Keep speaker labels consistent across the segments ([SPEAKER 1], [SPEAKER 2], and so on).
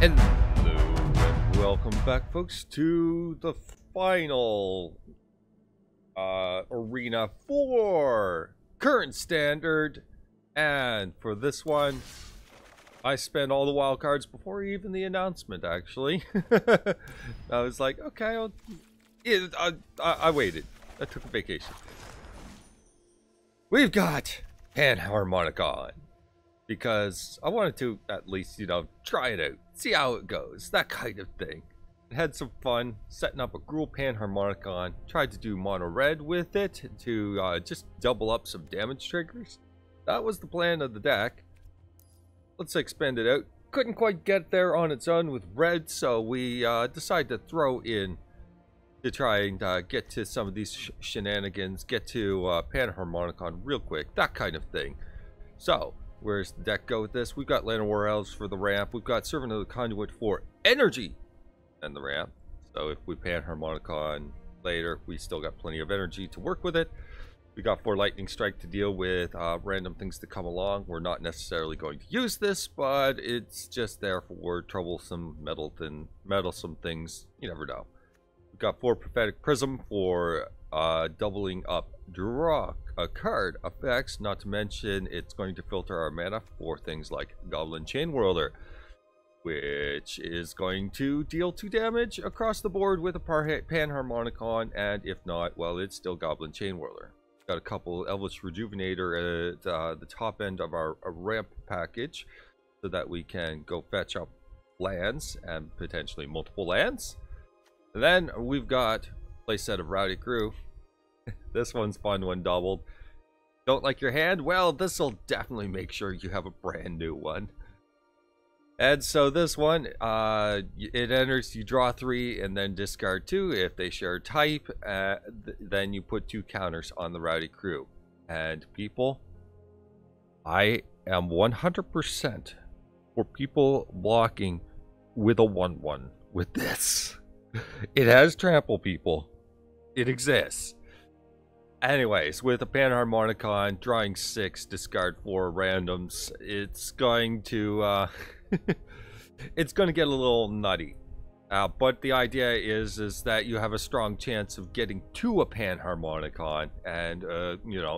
[SPEAKER 1] Hello and welcome back, folks, to the final arena for current standard. And for this one, I spent all the wild cards before even the announcement, actually. I was like, okay, I waited. I took a vacation. We've got Panharmonicon, because I wanted to at least, try it out, see how it goes, that kind of thing. I had some fun setting up a Gruul Panharmonicon, tried to do mono red with it to just double up some damage triggers. That was the plan of the deck. Let's expand it out. Couldn't quite get there on its own with red, so we decided to throw in to try and get to some of these shenanigans, get to Panharmonicon real quick, that kind of thing. So where's the deck go with this? We've got Llanowar Elves for the ramp. We've got Servant of the Conduit for energy and the ramp. So if we Panharmonicon later, we still got plenty of energy to work with it. We got 4 Lightning Strike to deal with random things to come along. We're not necessarily going to use this, but it's just there for troublesome, meddlesome things. You never know. We've got 4 Prophetic Prism for doubling up draw a card effects, not to mention it's going to filter our mana for things like Goblin Chainwhirler, which is going to deal 2 damage across the board with a Panharmonicon, and if not, well, it's still Goblin Chainwhirler. Got a couple Elvish Rejuvenator at the top end of our ramp package, so that we can go fetch up lands, and potentially multiple lands. And then we've got a playset of Rowdy Crew. This one's fun when doubled. Don't like your hand? Well, this will definitely make sure you have a brand new one. And so this one, it enters, you draw 3 and then discard 2. If they share type, then you put 2 counters on the Rowdy Crew. And people, I am 100% for people blocking with a 1/1 with this. It has trample, people. It exists. Anyways, with a Panharmonicon, drawing 6, discard 4 randoms, it's going to it's going to get a little nutty. But the idea is that you have a strong chance of getting to a Panharmonicon, and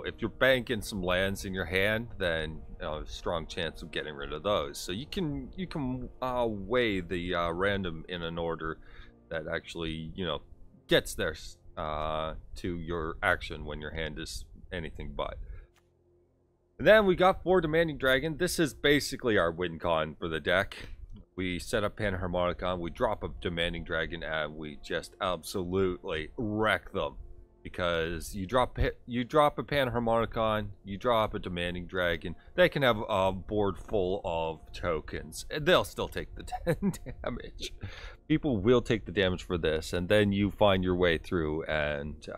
[SPEAKER 1] if you're banking some lands in your hand, then a strong chance of getting rid of those. So you can weigh the random in an order that actually gets there to your action when your hand is anything but. And then we got 4 Demanding Dragon. This is basically our win con for the deck. We set up Panharmonicon, we drop a Demanding Dragon, and we just absolutely wreck them. Because you drop a Panharmonicon, you drop a Demanding Dragon, they can have a board full of tokens, and they'll still take the 10 damage. People will take the damage for this, and then you find your way through, and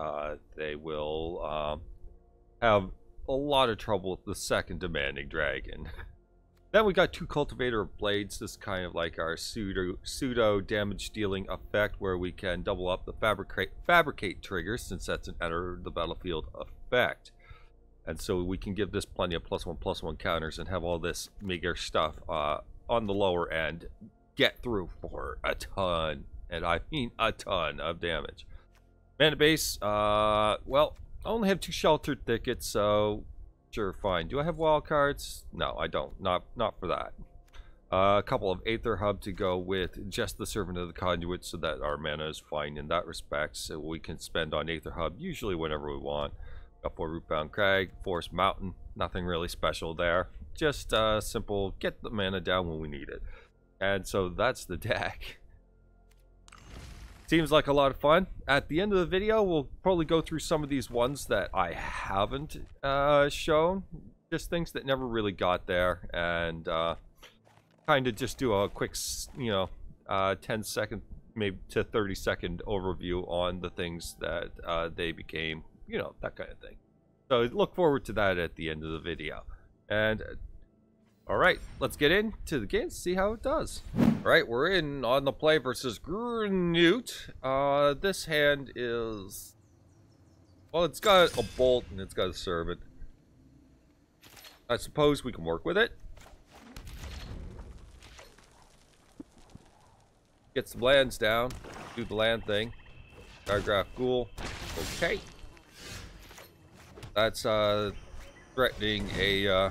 [SPEAKER 1] they will have a lot of trouble with the second Demanding Dragon. Then we got 2 Cultivator of Blades. This is kind of like our pseudo damage dealing effect, where we can double up the fabricate trigger, since that's an enter the battlefield effect. And so we can give this plenty of +1/+1 counters and have all this meager stuff on the lower end get through for a ton, and I mean a ton of damage. Mana base, well, I only have 2 Sheltered Thickets, so sure, fine. Do I have wild cards? No, I don't. Not for that. A couple of Aether Hub to go with just the Servant of the Conduit, so that our mana is fine in that respect. So we can spend on Aether Hub usually whenever we want. Got 4 Rootbound Crag, Forest Mountain. Nothing really special there. Just simple, get the mana down when we need it. And so that's the deck. Seems like a lot of fun. At the end of the video, we'll probably go through some of these ones that I haven't shown. Just things that never really got there. And kind of just do a quick, 10-second, maybe to 30-second overview on the things that they became, that kind of thing. So look forward to that at the end of the video. And alright, let's get into the game, see how it does. Alright, we're in on the play versus Conduit. This hand is, well, it's got a bolt and it's got a servant. I suppose we can work with it. Get some lands down. Do the land thing. Diregraph Gruul. Okay. That's threatening a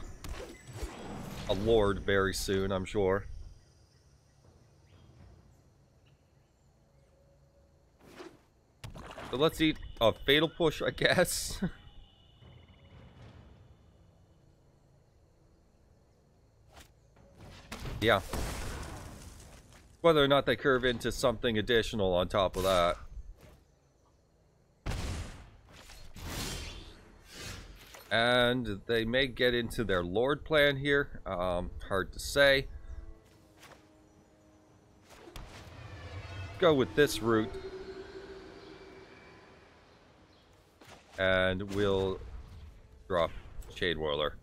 [SPEAKER 1] lord very soon, I'm sure. So let's eat a Fatal Push, I guess. Yeah. Whether or not they curve into something additional on top of that. And they may get into their Lord plan here. Hard to say. Go with this route. And we'll drop Chainwhirler.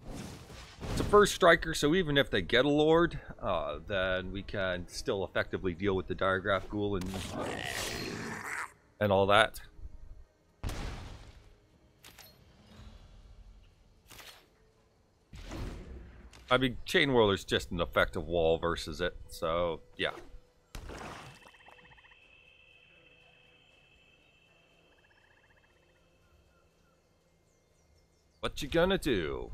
[SPEAKER 1] It's a first striker, so even if they get a Lord, then we can still effectively deal with the Diregraph Gruul and all that. I mean, Chainwhirler's just an effective wall versus it, so yeah. What you gonna do?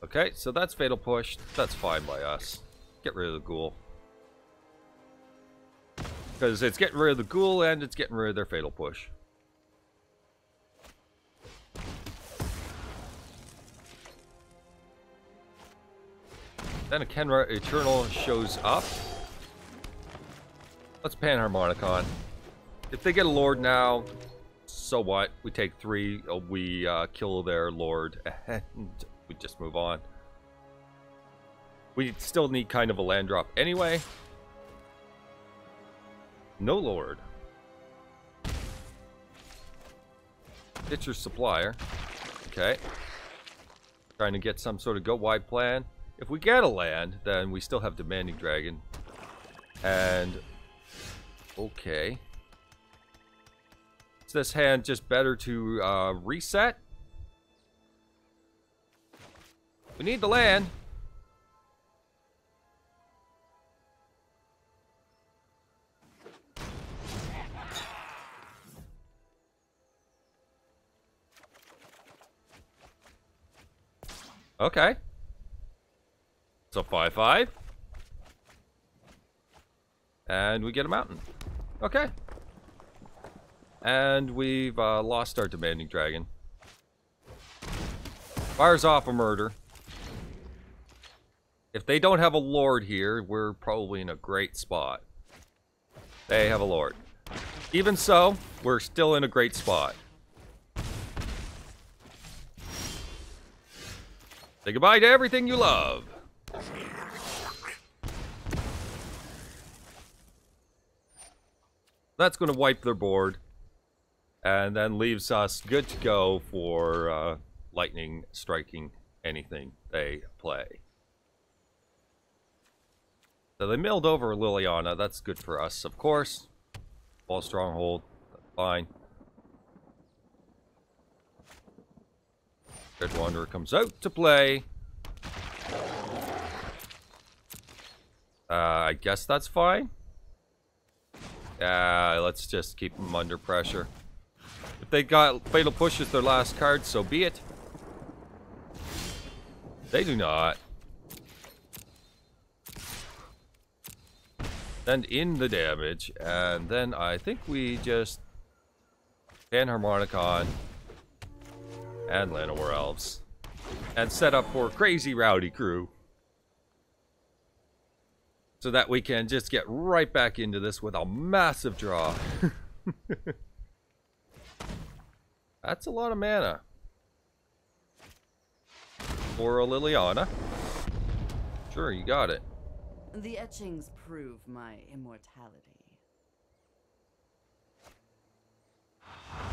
[SPEAKER 1] Okay, so that's Fatal Push. That's fine by us. Get rid of the Gruul. Because it's getting rid of the Gruul and it's getting rid of their Fatal Push. Then a Kenra Eternal shows up. Let's Panharmonicon. If they get a Lord now, so what? We take 3, we kill their Lord, and we just move on. We still need kind of a land drop anyway. No Lord. Pitcher Supplier. Okay. Trying to get some sort of go-wide plan. If we get a land, then we still have Demanding Dragon. And... okay. Is this hand just better to reset? We need the land. Okay. So 5/5. And we get a mountain. Okay. And we've lost our Demanding Dragon. Fires off a murder. If they don't have a Lord here, we're probably in a great spot. They have a Lord. Even so, we're still in a great spot. Say goodbye to everything you love. That's going to wipe their board. And then leaves us good to go for lightning striking anything they play. So they milled over Liliana. That's good for us, of course. Ball Stronghold. Fine. Red Wanderer comes out to play. I guess that's fine. Let's just keep them under pressure. If they got Fatal Push as their last card, so be it. They do not. Send in the damage, and then I think we just Panharmonicon and Llanowar Elves and set up for Crazy Rowdy Crew. So that we can just get right back into this with a massive draw. That's a lot of mana. For a Liliana. Sure, you got it.
[SPEAKER 2] The etchings prove my immortality.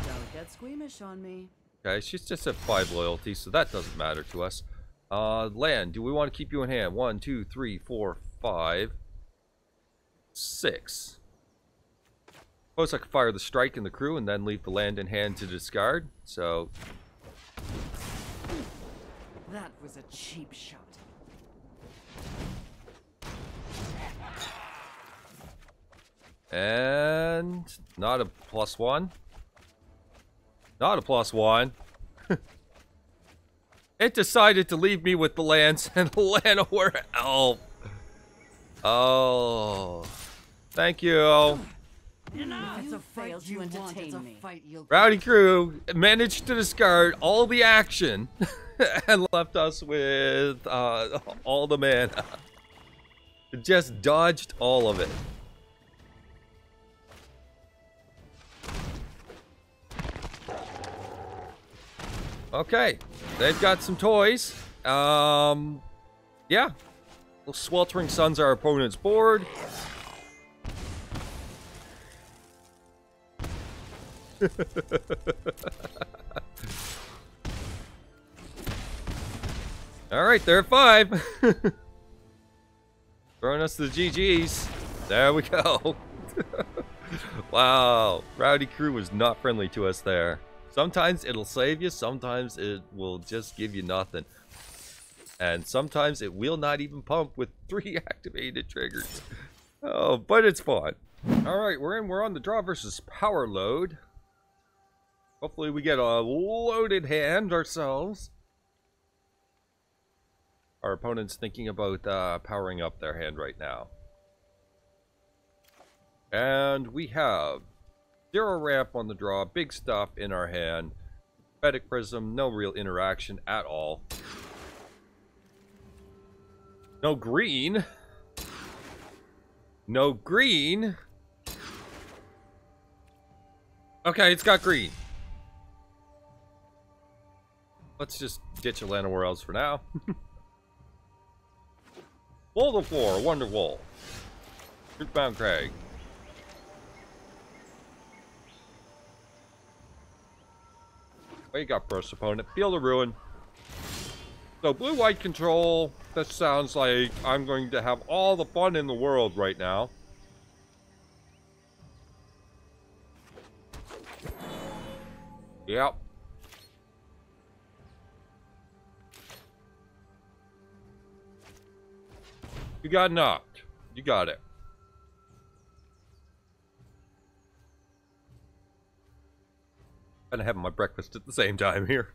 [SPEAKER 2] Don't get squeamish on me.
[SPEAKER 1] Okay, she's just at 5 loyalty, so that doesn't matter to us. Land, do we want to keep you in hand? 1, 2, 3, 4, 5, 6. Suppose I could fire the strike in the crew and then leave the land in hand to discard. So
[SPEAKER 2] that was a cheap shot.
[SPEAKER 1] And not a +1. Not a +1. It decided to leave me with the lands and the Llanowar Elf. Oh. Thank you.
[SPEAKER 2] It's a fail to entertain me.
[SPEAKER 1] Rowdy Crew managed to discard all the action and left us with all the mana. Just dodged all of it. Okay, they've got some toys. Yeah. Sweltering Sun's our opponent's board. Alright, they're at 5. Throwing us the GGs. There we go. Wow. Rowdy Crew was not friendly to us there. Sometimes it'll save you, sometimes it will just give you nothing. And sometimes it will not even pump with 3 activated triggers. Oh, but it's fun. Alright, we're on the draw versus power load. Hopefully we get a loaded hand ourselves. Our opponent's thinking about powering up their hand right now. And we have 0 ramp on the draw, big stuff in our hand. Prophetic Prism, no real interaction at all. No green. No green. Okay, it's got green. Let's just ditch Llanowar Elves for now. Wall the floor, Wonderwall. Rootbound Crag. What you got first, opponent? Field of Ruin. So, blue-white control. That sounds like I'm going to have all the fun in the world right now. Yep. You got knocked. You got it. And having my breakfast at the same time here.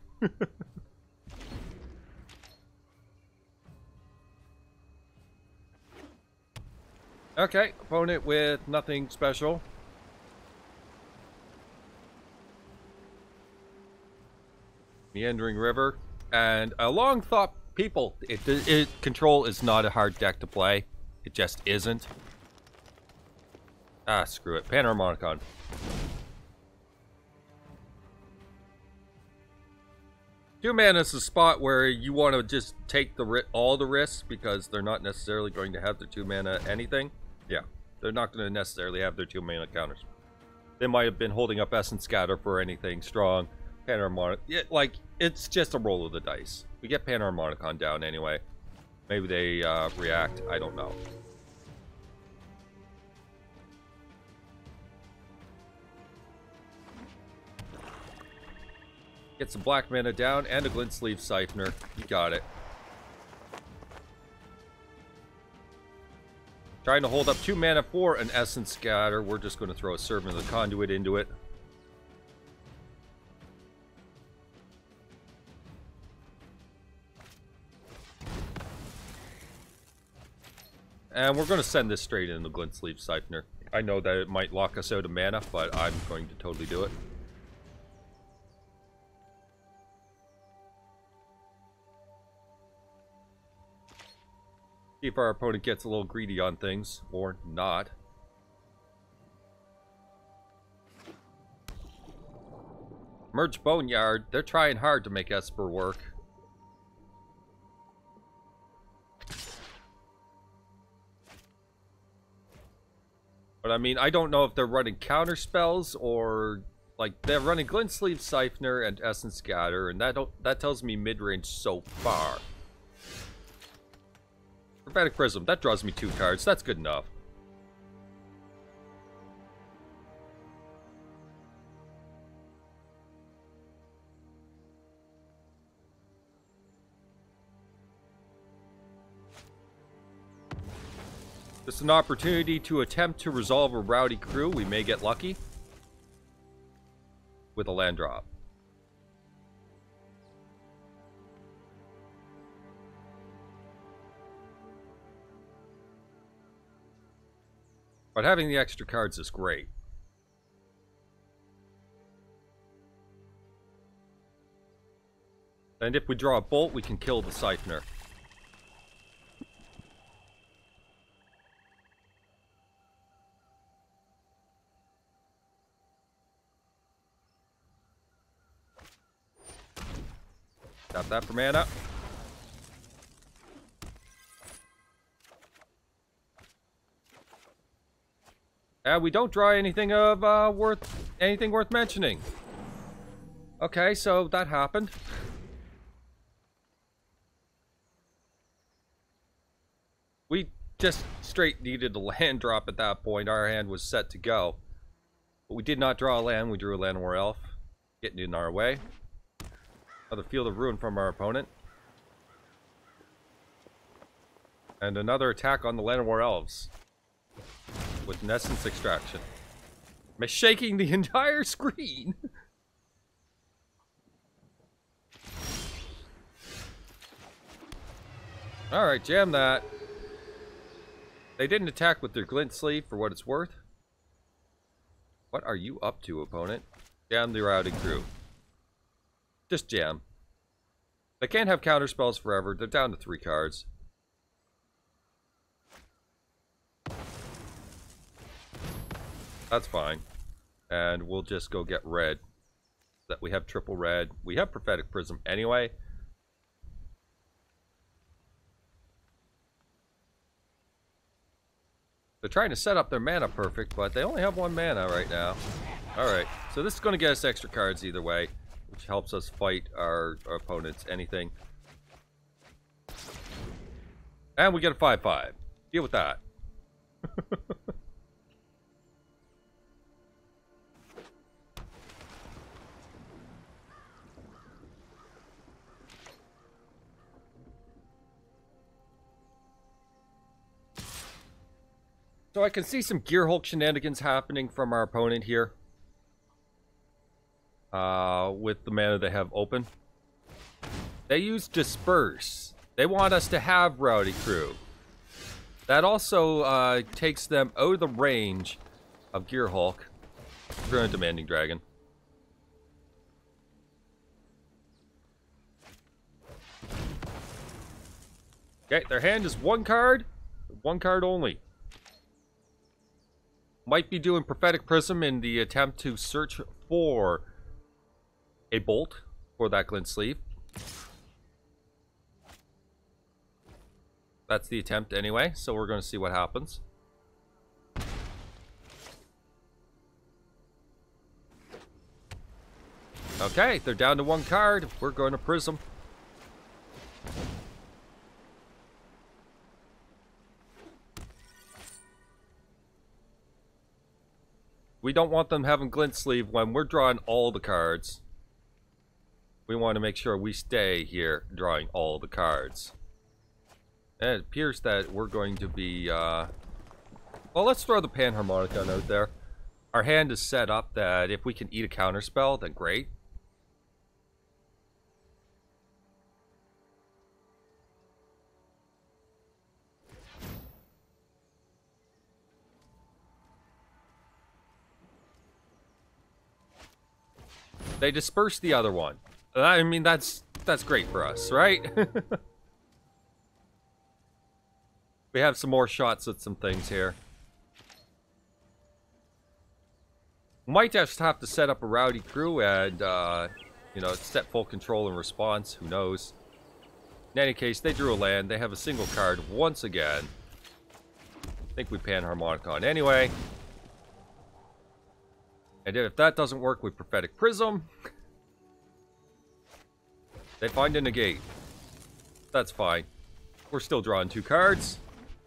[SPEAKER 1] Okay, opponent with nothing special. Meandering River. And a long thought, people, control is not a hard deck to play. It just isn't. Ah, screw it. Panharmonicon. Two mana is a spot where you want to just take all the risks because they're not necessarily going to have their 2 mana anything. Yeah, they're not going to necessarily have their 2 mana counters. They might have been holding up Essence Scatter for anything strong. Panharmonicon, it's just a roll of the dice. We get Panharmonicon down anyway. Maybe they react. I don't know. Get some black mana down and a Glint Sleeve Siphoner. You got it. Trying to hold up 2 mana for an Essence Scatter. We're just going to throw a Servant of the Conduit into it. And we're going to send this straight in the Glint Sleeve Siphoner. I know that it might lock us out of mana, but I'm going to totally do it. See if our opponent gets a little greedy on things, or not. Merge Boneyard, they're trying hard to make Esper work. But I mean, I don't know if they're running counter spells or they're running Glint Sleeve Siphoner and Essence Scatter, and that tells me mid-range so far. Prophetic Prism, that draws me 2 cards. That's good enough. This is an opportunity to attempt to resolve a Rowdy Crew. We may get lucky with a land drop. But having the extra cards is great. And if we draw a bolt, we can kill the Siphoner. Got that for mana. We don't draw anything of worth mentioning. Okay, so that happened. We just straight needed a land drop at that point. Our hand was set to go. But we did not draw a land. We drew a Llanowar Elf, getting in our way. Another Field of Ruin from our opponent. And another attack on the Llanowar Elves. With an Essence Extraction. I'm shaking the entire screen! Alright, jam that. They didn't attack with their glint sleeve for what it's worth. What are you up to, opponent? Jam the Rowdy Crew. Just jam. They can't have counterspells forever. They're down to 3 cards. That's fine. And we'll just go get red. That we have triple red. We have Prophetic Prism anyway. They're trying to set up their mana perfect, but they only have 1 mana right now. Alright, so this is going to get us extra cards either way, which helps us fight our opponents, anything. And we get a 5/5. Deal with that. So I can see some Gear Hulk shenanigans happening from our opponent here. With the mana they have open. They use Disperse. They want us to have Rowdy Crew. That also takes them out of the range of Gear Hulk. We're going to Demanding Dragon. Okay, their hand is 1 card. 1 card only. Might be doing Prophetic Prism in the attempt to search for a bolt for that glint sleeve. That's the attempt anyway, so we're going to see what happens. Okay, they're down to 1 card. We're going to Prism. We don't want them having glint sleeve when we're drawing all the cards. We want to make sure we stay here drawing all the cards. And it appears that we're going to be, well, let's throw the Panharmonicon out there. Our hand is set up that if we can eat a counterspell, then great. They disperse the other one. I mean, that's great for us, right? We have some more shots at some things here. Might just have to set up a Rowdy Crew and, you know, set full control and response. Who knows? In any case, they drew a land. They have a single card once again. I think we Panharmonicon anyway. And if that doesn't work with Prophetic Prism, they find a negate. That's fine. We're still drawing 2 cards,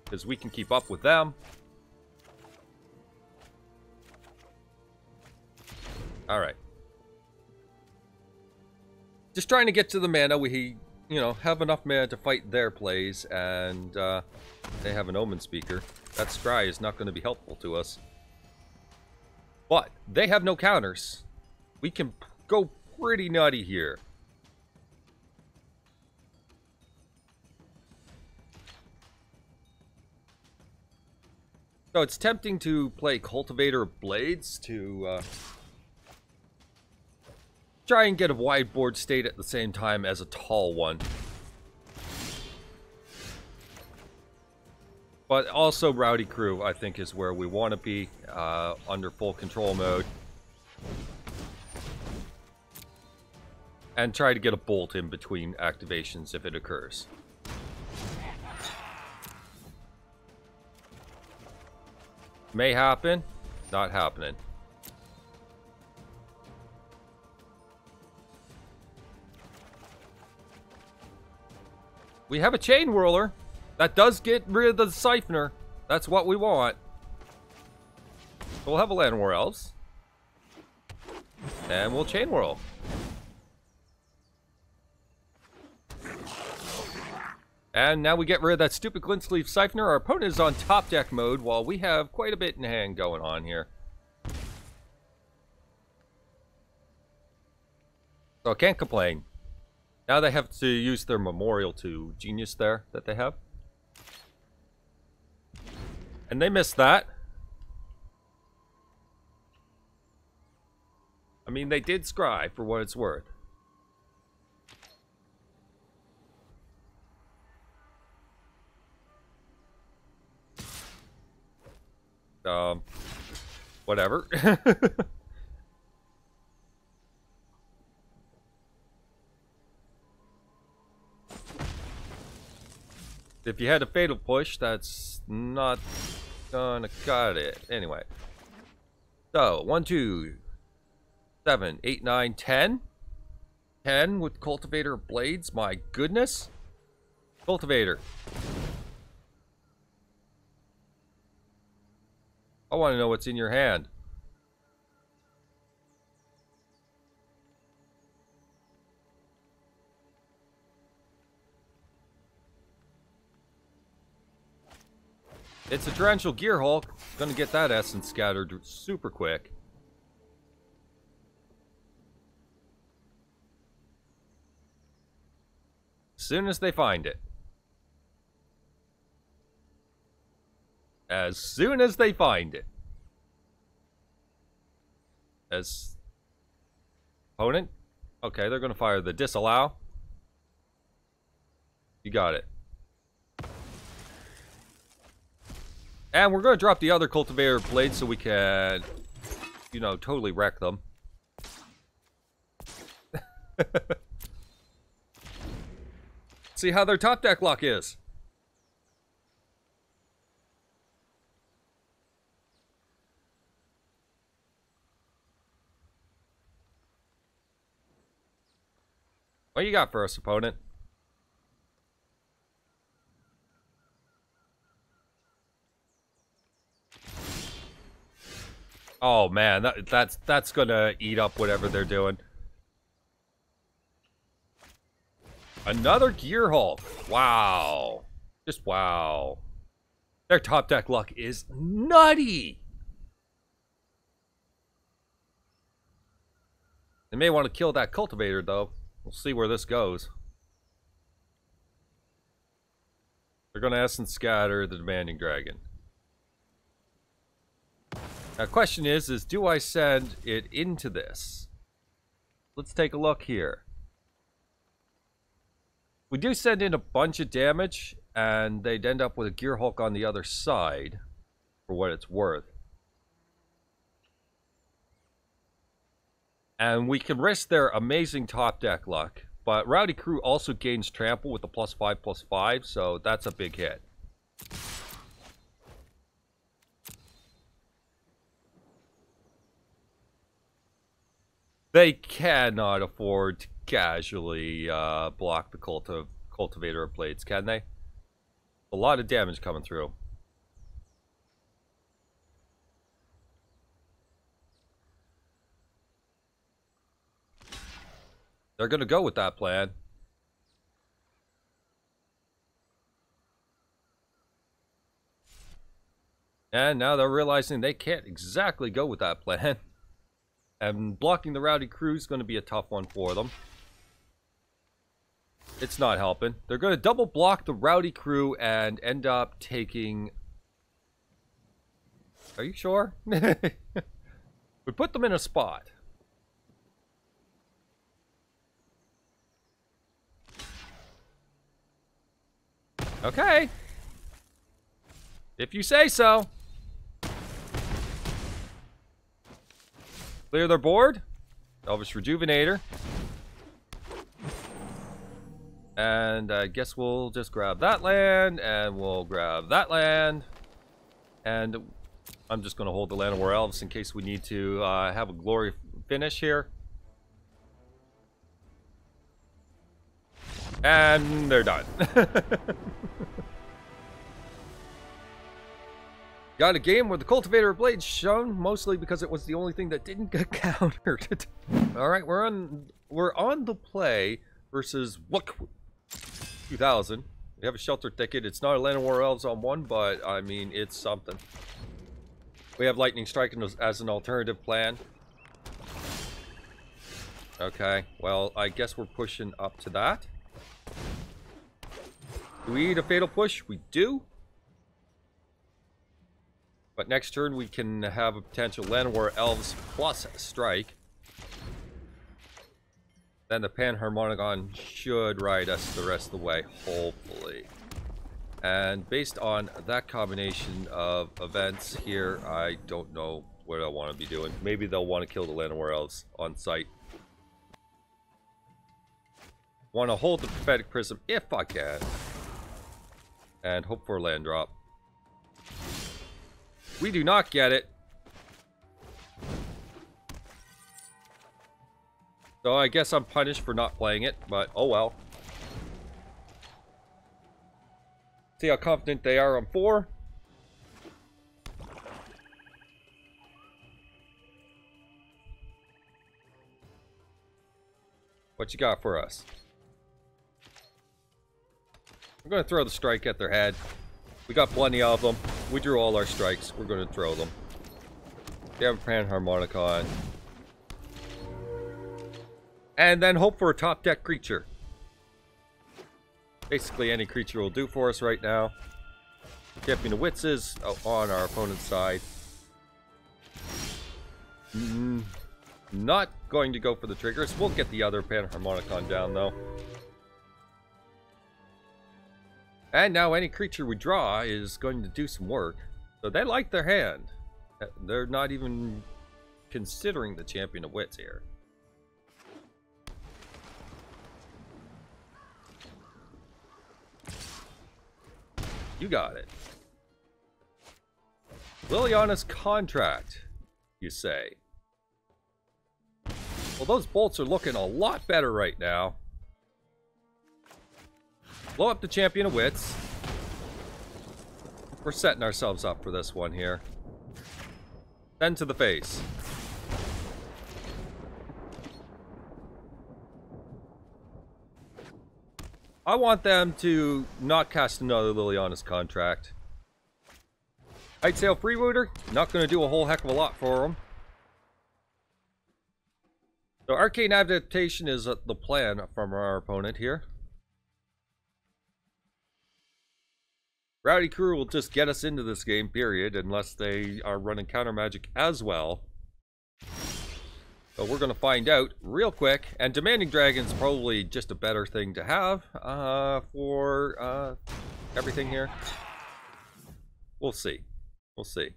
[SPEAKER 1] because we can keep up with them. Alright. Just trying to get to the mana. We you know, have enough mana to fight their plays, and they have an Omen Speaker. That scry is not going to be helpful to us. But they have no counters. We can go pretty nutty here. So it's tempting to play Cultivator of Blades to try and get a wide board state at the same time as a tall one. But also Rowdy Crew, I think, is where we want to be under full control mode. And try to get a bolt in between activations if it occurs. May happen, not happening. We have a Chainwhirler. That does get rid of the Siphoner. That's what we want. We'll have a Llanowar Elves. And we'll Chainwhirl. And now we get rid of that stupid Glint Sleeve Siphoner. Our opponent is on top deck mode while we have quite a bit in hand going on here. So I can't complain. Now they have to use their Memorial to Genius there that they have. And they missed that. I mean, they did scry for what it's worth. Whatever. If you had a fatal push, that's not gonna cut it. Anyway. So, 1, 2, 7, 8, 9, 10. 10 with Cultivator of Blades. My goodness. Cultivator. I want to know what's in your hand. It's a Torrential Gearhulk. Gonna get that essence scattered super quick. As soon as they find it. As soon as they find it. As opponent? Okay, they're gonna fire the Disallow. You got it. And we're gonna drop the other Cultivator Blades so we can, you know, totally wreck them. See how their top deck luck is. What you got for us, opponent? Oh man, that's gonna eat up whatever they're doing. Another Gearhulk. Wow. Just wow. Their top deck luck is nutty. They may want to kill that Cultivator though. We'll see where this goes. They're gonna Essence Scatter the Demanding Dragon. Now, question is do I send it into this? Let's take a look here. We do send in a bunch of damage, and they'd end up with a Gearhulk on the other side, for what it's worth. And we can risk their amazing top deck luck, but Rowdy Crew also gains Trample with a +5/+5, so that's a big hit. They cannot afford to casually block the Cultivator of Blades, can they? A lot of damage coming through. They're going to go with that plan. And now they're realizing they can't exactly go with that plan. And blocking the Rowdy Crew is going to be a tough one for them. It's not helping. They're going to double block the Rowdy Crew and end up taking... Are you sure? We put them in a spot. Okay. If you say so. Clear their board. Elvish Rejuvenator. And I guess we'll just grab that land. And we'll grab that land. And I'm just going to hold the Llanowar Elves in case we need to have a glory finish here. And they're done. Got a game where the Cultivator of Blades shown, mostly because it was the only thing that didn't get countered. Alright, we're on the play versus what 2000. We have a Sheltered Thicket. It's not a Llanowar Elves on one, but I mean it's something. We have Lightning Strike as an alternative plan. Okay, well I guess we're pushing up to that. Do we need a Fatal Push? We do. But next turn we can have a potential Llanowar Elves plus Strike. Then the Panharmonicon should ride us the rest of the way, hopefully. And based on that combination of events here, I don't know what I want to be doing. Maybe they'll want to kill the Llanowar Elves on sight. Want to hold the Prophetic Prism if I can. And hope for a land drop. We do not get it. So I guess I'm punished for not playing it, but oh well. See how confident they are on 4. What you got for us? I'm going to throw the strike at their head. We got plenty of them. We drew all our strikes. We're going to throw them. They have a Panharmonicon. And then hope for a top deck creature. Basically any creature will do for us right now. Champion of Wits is on our opponent's side. Not going to go for the triggers. We'll get the other Panharmonicon down though. And now any creature we draw is going to do some work. So they like their hand. They're not even considering the Champion of Wits here. You got it. Liliana's Contract, you say. Well, those bolts are looking a lot better right now. Blow up the Champion of Wits. We're setting ourselves up for this one here. Then to the face. I want them to not cast another Liliana's Contract. Sightsail Freebooter, not going to do a whole heck of a lot for them. So Arcane Adaptation is the plan from our opponent here. Rowdy Crew will just get us into this game, period, unless they are running counter magic as well. So we're going to find out real quick. And Demanding Dragon's probably just a better thing to have for everything here. We'll see. We'll see.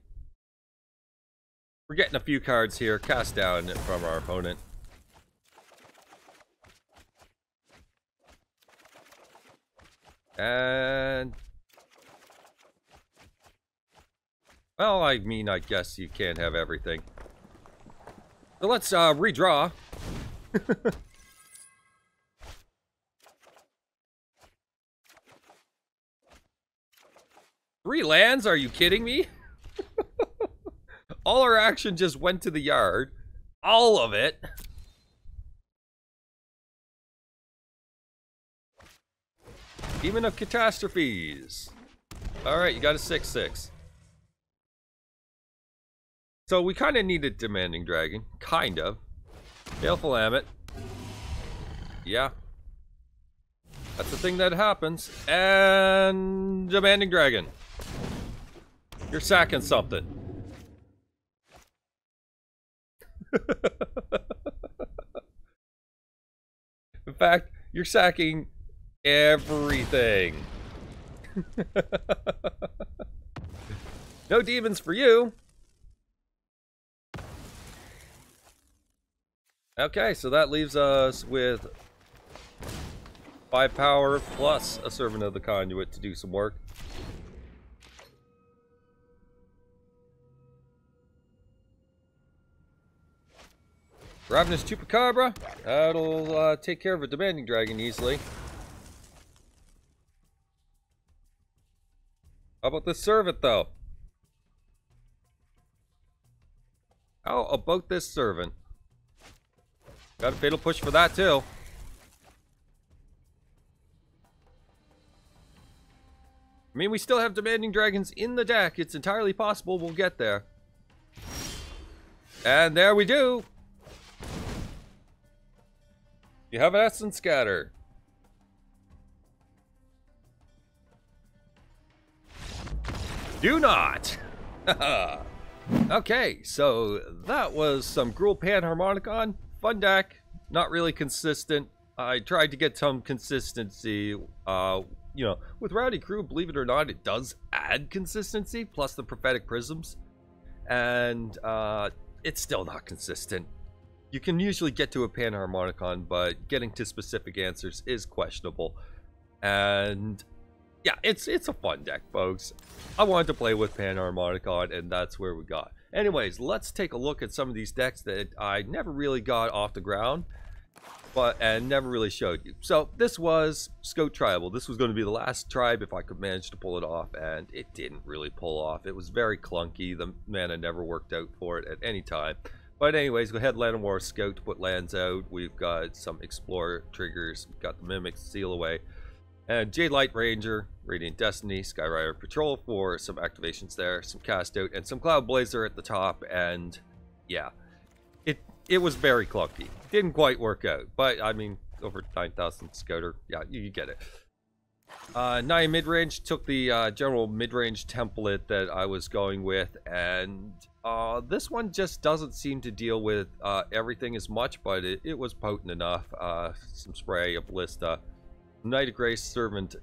[SPEAKER 1] We're getting a few cards here cast down from our opponent. And... well, I mean, I guess you can't have everything. So let's redraw. 3 lands? Are you kidding me? All our action just went to the yard. All of it. Demon of Catastrophes. Alright, you got a 6/6. So we kind of needed Demanding Dragon. Kind of. Baleful Ammit. Yeah. That's the thing that happens. And Demanding Dragon. You're sacking something. In fact, you're sacking everything. No demons for you. Okay, so that leaves us with 5 power plus a Servant of the Conduit to do some work. Ravenous Chupacabra. That'll take care of a Demanding Dragon easily. How about this Servant, though? How about this Servant? Got a Fatal Push for that, too. I mean, we still have Demanding Dragons in the deck. It's entirely possible we'll get there. And there we do. You have an Essence Scatter. Do not. Okay, so that was some Gruul Panharmonicon. Fun deck. Not really consistent. I tried to get some consistency. You know, with Rowdy Crew, believe it or not, it does add consistency, plus the Prophetic Prisms. And it's still not consistent. You can usually get to a Panharmonicon, but getting to specific answers is questionable. And yeah, it's a fun deck, folks. I wanted to play with Panharmonicon, and that's where we got. Anyways, let's take a look at some of these decks that I never really got off the ground, and never really showed you. So this was Scout Tribal. This was going to be the last tribe if I could manage to pull it off, and it didn't really pull off. It was very clunky. The mana never worked out for it at any time. But anyways, we had Llanowar Scout to put lands out. We've got some Explorer triggers. We've got the Mimic, Seal Away. And Jade Light Ranger, Radiant Destiny, Skyrider Patrol for some activations there, some cast out, and some Cloud Blazer at the top. And yeah, it was very clunky. Didn't quite work out, but I mean, over 9,000 Scouter, yeah, you get it. Naya Midrange took the general midrange template that I was going with, and this one just doesn't seem to deal with everything as much, but it was potent enough. Some spray, a Ballista. Knight of Grace Servant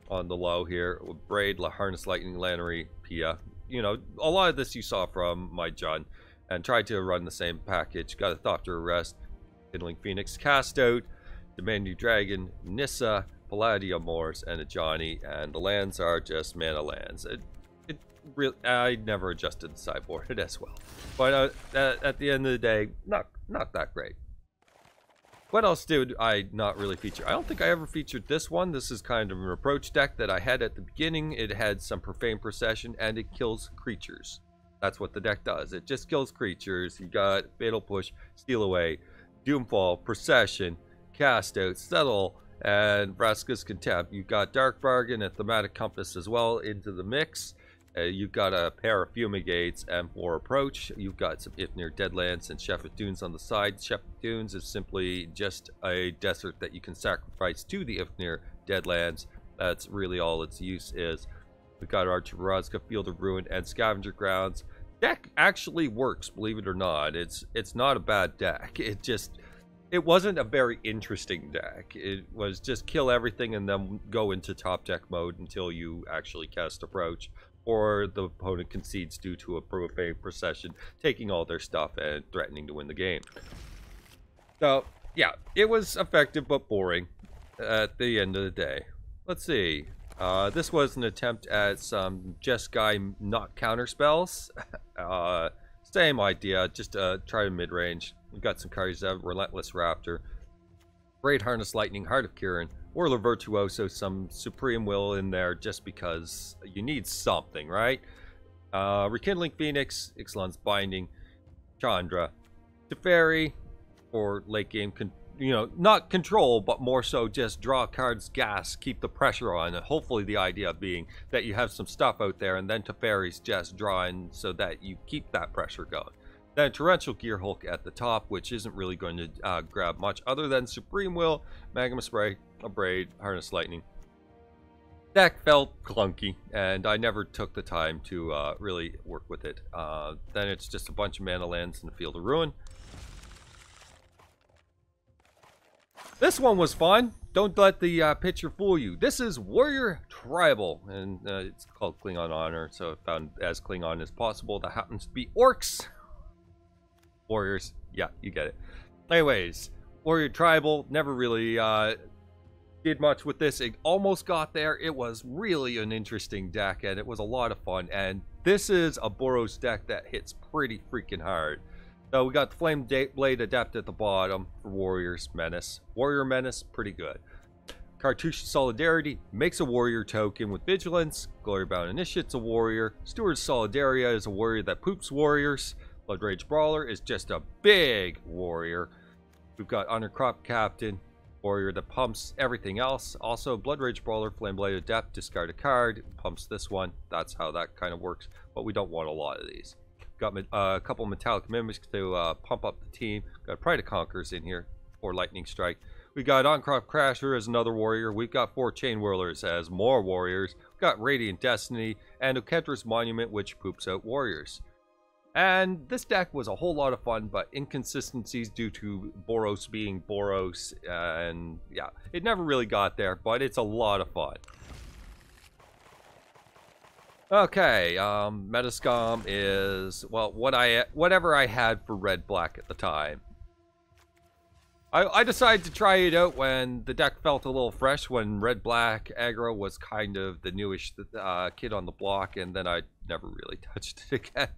[SPEAKER 1] on the low here. Braid, Harness Lightning, Lannery, Pia. You know, a lot of this you saw from my John. And tried to run the same package. Got a Thopter Arrest, Kindling Phoenix, Cast Out, Demanding Dragon, Nissa, Palladia Moors, and a Johnny. And the lands are just mana lands. I never adjusted the sideboard as well. But at the end of the day, not that great. What else did I not really feature? I don't think I ever featured this one. This is kind of an approach deck that I had at the beginning. It had some Profane Procession, and it kills creatures. That's what the deck does. It just kills creatures. You got Fatal Push, Steal Away, Doomfall, Procession, Cast Out, Settle, and Vraska's Contempt. You've got Dark Bargain and Thematic Compass as well into the mix. You've got a pair of Fumigates and for approach. You've got some Ifnir Deadlands and Shepherd Dunes on the side. Shepherd Dunes is simply just a desert that you can sacrifice to the Ifnir Deadlands. That's really all its use is. We've got Archer Razka, Field of Ruin, and Scavenger Grounds. Deck actually works, believe it or not. It's not a bad deck. It wasn't a very interesting deck. It was just kill everything and then go into top deck mode until you actually cast approach, or the opponent concedes due to a Profane Procession, taking all their stuff and threatening to win the game. So, yeah, it was effective but boring at the end of the day. Let's see. This was an attempt at some Jeskai not counter spells. Same idea, just try to mid-range. We've got some cards out, Relentless Raptor, Braid Harness Lightning, Heart of Kirin, Whirler Virtuoso, some Supreme Will in there just because you need something, right? Rekindling Phoenix, Ixalan's Binding, Chandra, Teferi for late game you know, not control, but more so just draw cards, gas, keep the pressure on, and hopefully the idea being that you have some stuff out there, and then Teferi's just drawing so that you keep that pressure going. Then Torrential Gearhulk at the top, which isn't really going to grab much other than Supreme Will, Magma Spray, Abrade, Harness Lightning. Deck felt clunky, and I never took the time to really work with it. Then it's just a bunch of mana lands in the Field of Ruin. This one was fun. Don't let the picture fool you. This is Warrior Tribal, and it's called Klingon Honor, so I found as Klingon as possible. That happens to be orcs. Warriors, yeah, you get it. Anyways, Warrior Tribal, never really did much with this. It almost got there. It was really an interesting deck, and it was a lot of fun. And this is a Boros deck that hits pretty freaking hard. So we got the Flame Blade Adept at the bottom for Warrior's Menace. Warrior Menace, pretty good. Cartouche Solidarity makes a warrior token with Vigilance. Glorybound Initiate's a warrior. Steward's Solidaria is a warrior that poops warriors. Blood Rage Brawler is just a big warrior. We've got Undercrop Captain, warrior that pumps everything else. Also, Blood Rage Brawler, Flame Blade Adept, discard a card, pumps this one. That's how that kind of works, but we don't want a lot of these. Got a couple Metallic Mimics to pump up the team. Got Pride of Conquerors in here for Lightning Strike. We got Oncrop Crasher as another warrior. We've got 4 Chainwhirlers as more warriors. We've got Radiant Destiny and Oketra's Monument, which poops out warriors. And this deck was a whole lot of fun, but inconsistencies due to Boros being Boros, and yeah, it never really got there, but it's a lot of fun. Okay, Metascom is, well, whatever I had for red-black at the time. I decided to try it out when the deck felt a little fresh, when red-black aggro was kind of the newish kid on the block, and then I never really touched it again.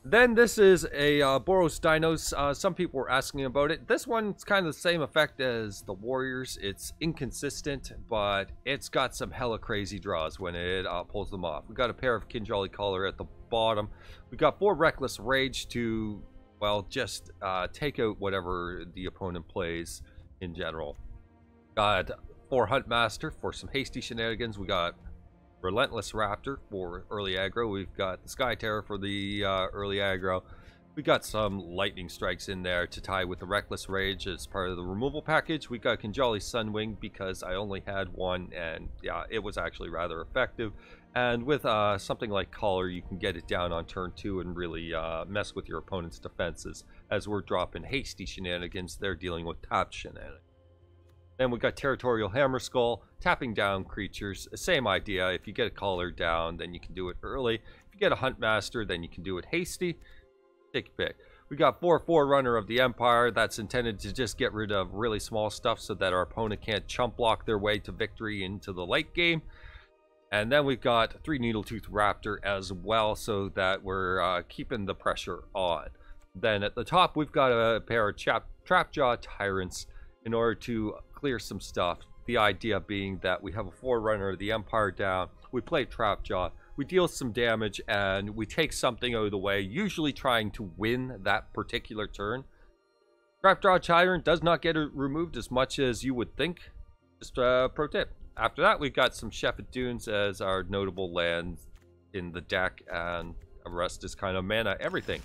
[SPEAKER 1] Then this is a Boros Dinos. Some people were asking about it. This one's kind of the same effect as the Warriors. It's inconsistent, but it's got some hella crazy draws when it pulls them off. We got a pair of Kinjali Collar at the bottom. We got 4 Reckless Rage to, well, just take out whatever the opponent plays in general. Got 4 Huntmaster for some hasty shenanigans. We got Relentless Raptor for early aggro. We've got the Sky Terror for the early aggro. We got some Lightning Strikes in there to tie with the Reckless Rage as part of the removal package. We got Kinjali Sunwing because I only had one, and yeah, it was actually rather effective. And with something like Collar, you can get it down on turn 2 and really mess with your opponent's defenses. As we're dropping hasty shenanigans, they're dealing with tap shenanigans. Then we got Territorial Hammerskull, tapping down creatures. Same idea. If you get a Collar down, then you can do it early. If you get a Huntmaster, then you can do it hasty. Take a pick. We got 4 Forerunner of the Empire. That's intended to just get rid of really small stuff so that our opponent can't chump block their way to victory into the late game. And then we've got 3 Needletooth Raptor as well, so that we're keeping the pressure on. Then at the top, we've got a pair of Trapjaw Tyrants in order to clear some stuff. The idea being that we have a Forerunner of the Empire down, we play Trapjaw, we deal some damage, and we take something out of the way, usually trying to win that particular turn. Trapjaw Tyrant does not get removed as much as you would think. Just a pro tip. After that, we've got some Shepherd Dunes as our notable lands in the deck, and the rest is kind of mana everything.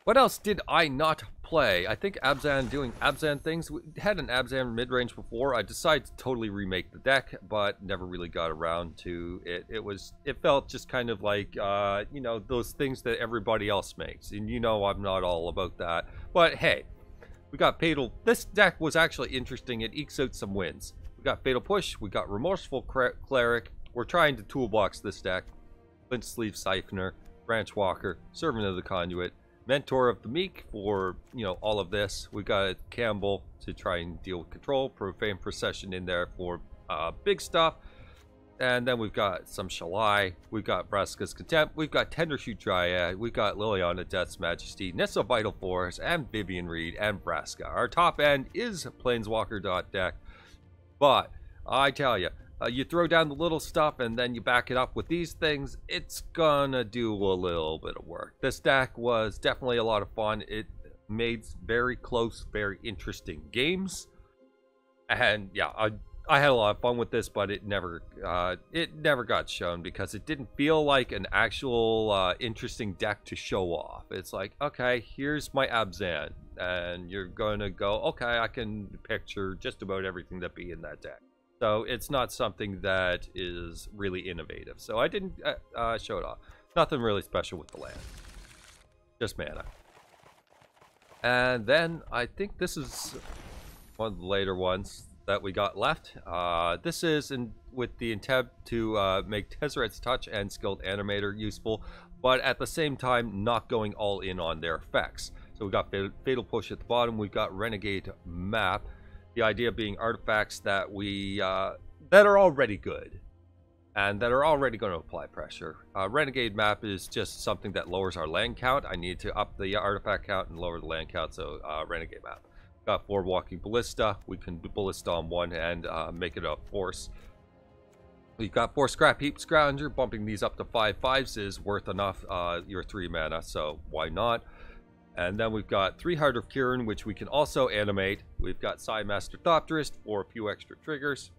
[SPEAKER 1] What else did I not play? I think Abzan doing Abzan things. We had an Abzan mid-range before. I decided to totally remake the deck, but never really got around to it. It felt just kind of like, you know, those things that everybody else makes. And you know I'm not all about that. But hey, we got Fatal. This deck was actually interesting. It ekes out some wins. We got Fatal Push. We got Remorseful Cleric. We're trying to toolbox this deck. Flint Sleeve Siphoner, Branch Walker, Servant of the Conduit, Mentor of the Meek for, you know, all of this. We got Campbell to try and deal with control. Profane Procession in there for big stuff. And then we've got some Shalai. We've got Vraska's Contempt. We've got Tendershoot Dryad. We've got Liliana Death's Majesty, Nissa Vital Force, and Vivian Reed, and Vraska. Our top end is Planeswalker deck. But I tell you, you throw down the little stuff and then you back it up with these things, it's gonna do a little bit of work. This deck was definitely a lot of fun. It made very close, very interesting games. And yeah, I had a lot of fun with this, but it never got shown because it didn't feel like an actual interesting deck to show off. It's like, okay, here's my Abzan, and you're gonna go, okay, I can picture just about everything that be in that deck. So it's not something that is really innovative. So I didn't show it off. Nothing really special with the land, just mana. And then I think this is one of the later ones that we got left. This is with the intent to make Tezzeret's Touch and Skilled Animator useful, but at the same time not going all in on their effects. So we got Fatal Push at the bottom. We've got Renegade Map. The idea being artifacts that we that are already good and that are already going to apply pressure. Renegade Map is just something that lowers our land count. I need to up the artifact count and lower the land count, so Renegade Map. Got 4 Walking Ballista. We can Ballista on one and make it a force. We've got 4 Scrap Heap Scrounger. Bumping these up to 5/5s is worth enough your 3 mana, so why not? And then we've got 3 Heart of Kirin, which we can also animate. We've got Psy Master Thopterist for a few extra triggers.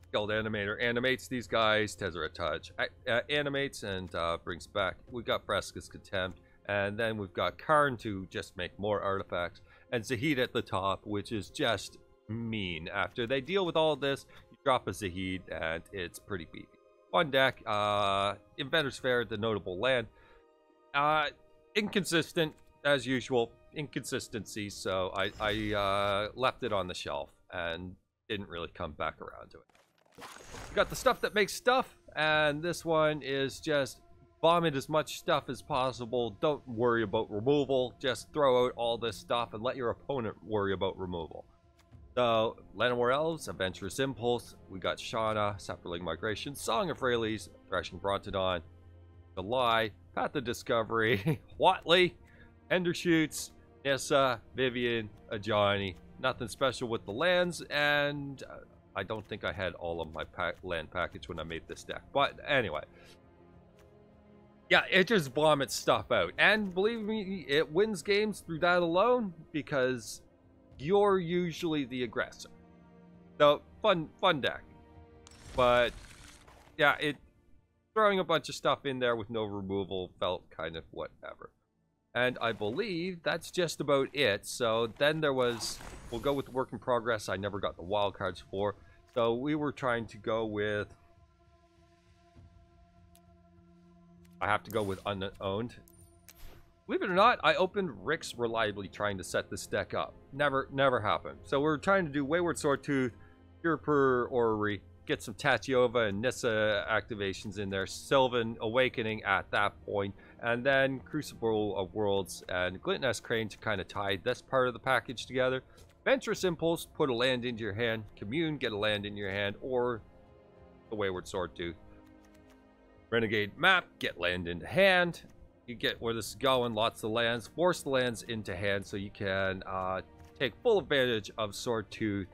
[SPEAKER 1] Skilled Animator animates these guys. Tezzeret Touch animates and brings back. We've got Vraska's Contempt. And then we've got Karn to just make more artifacts. And Zahid at the top, which is just mean. After they deal with all of this, you drop a Zahid, and it's pretty beefy. Fun deck. Inventor's Fair, the notable land. Inconsistent, as usual. Inconsistency, so I left it on the shelf and didn't really come back around to it. We got the stuff that makes stuff, and this one is just vomit as much stuff as possible. Don't worry about removal. Just throw out all this stuff and let your opponent worry about removal. So, Llanowar Elves, Adventurous Impulse. We got Shauna, Saproling Migration, Song of Freylies, Thrashing Brontodon, July, Path of Discovery, Watley, Endershoots, Nissa, Vivian, Ajani. Nothing special with the lands, and I don't think I had all of my land package when I made this deck. But anyway, yeah, it just vomits stuff out. And believe me, it wins games through that alone because you're usually the aggressor. So, fun deck. But, yeah, throwing a bunch of stuff in there with no removal felt kind of whatever. And I believe that's just about it. So then there was, we'll go with Work in Progress. I never got the wild cards for. So we were trying to go with, I have to go with Unowned. Believe it or not, I opened Rick's Reliably trying to set this deck up. Never happened. So we're trying to do Wayward Swordtooth, Cure Per Orrery, get some Tatiova and Nissa activations in there, Sylvan Awakening at that point, and then Crucible of Worlds and Glintnest Crane to kind of tie this part of the package together. Venturous Impulse, put a land into your hand. Commune, get a land in your hand, or the Wayward Swordtooth. Renegade Map, get land into hand. You get where this is going, lots of lands. Force the lands into hand so you can take full advantage of Swordtooth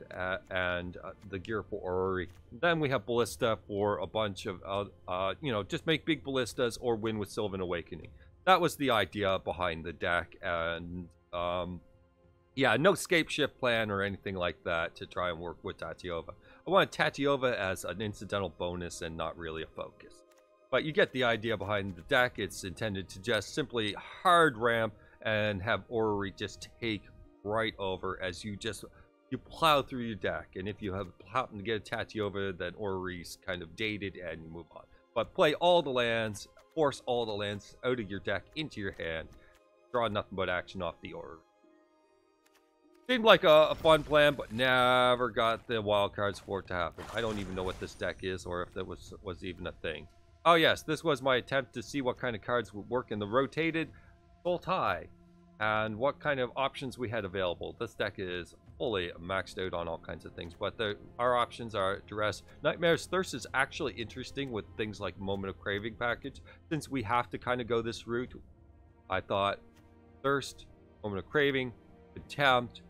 [SPEAKER 1] and the Gear for Orrery. Then we have Ballista for a bunch of, you know, just make big Ballistas or win with Sylvan Awakening. That was the idea behind the deck, and yeah, no scape shift plan or anything like that to try and work with Tatiova. I wanted Tatiova as an incidental bonus and not really a focus. But you get the idea behind the deck. It's intended to just simply hard ramp and have Orrery just take right over as you plow through your deck. And if you happen to get a Tatiova, then Orrery's kind of dated and you move on. But play all the lands, force all the lands out of your deck into your hand, draw nothing but action off the Orrery. Seemed like a fun plan, but never got the wild cards for it to happen. I don't even know what this deck is or if that was even a thing. Oh yes, this was my attempt to see what kind of cards would work in the rotated full tie and what kind of options we had available. This deck is fully maxed out on all kinds of things, but our options are Duress. Nightmare's Thirst is actually interesting with things like Moment of Craving package. Since we have to kind of go this route, I thought Thirst, Moment of Craving, Contempt,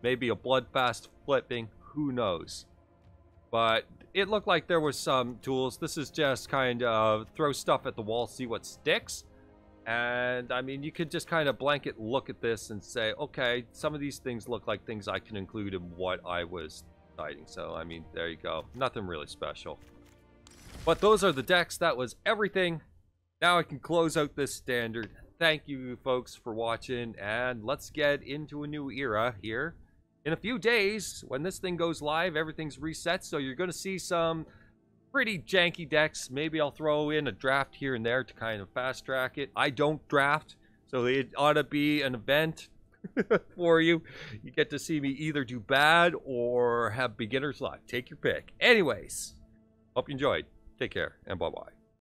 [SPEAKER 1] maybe a Bloodfast flipping, who knows. But it looked like there was some tools. This is just kind of throw stuff at the wall, see what sticks. And I mean, you could just kind of blanket look at this and say, okay, some of these things look like things I can include in what I was deciding. So, I mean, there you go. Nothing really special. But those are the decks. That was everything. Now I can close out this standard. Thank you, folks, for watching. And let's get into a new era here. In a few days, when this thing goes live, everything's reset. So you're going to see some pretty janky decks. Maybe I'll throw in a draft here and there to kind of fast track it. I don't draft, so it ought to be an event for you. You get to see me either do bad or have beginners live. Take your pick. Anyways, hope you enjoyed. Take care and bye-bye.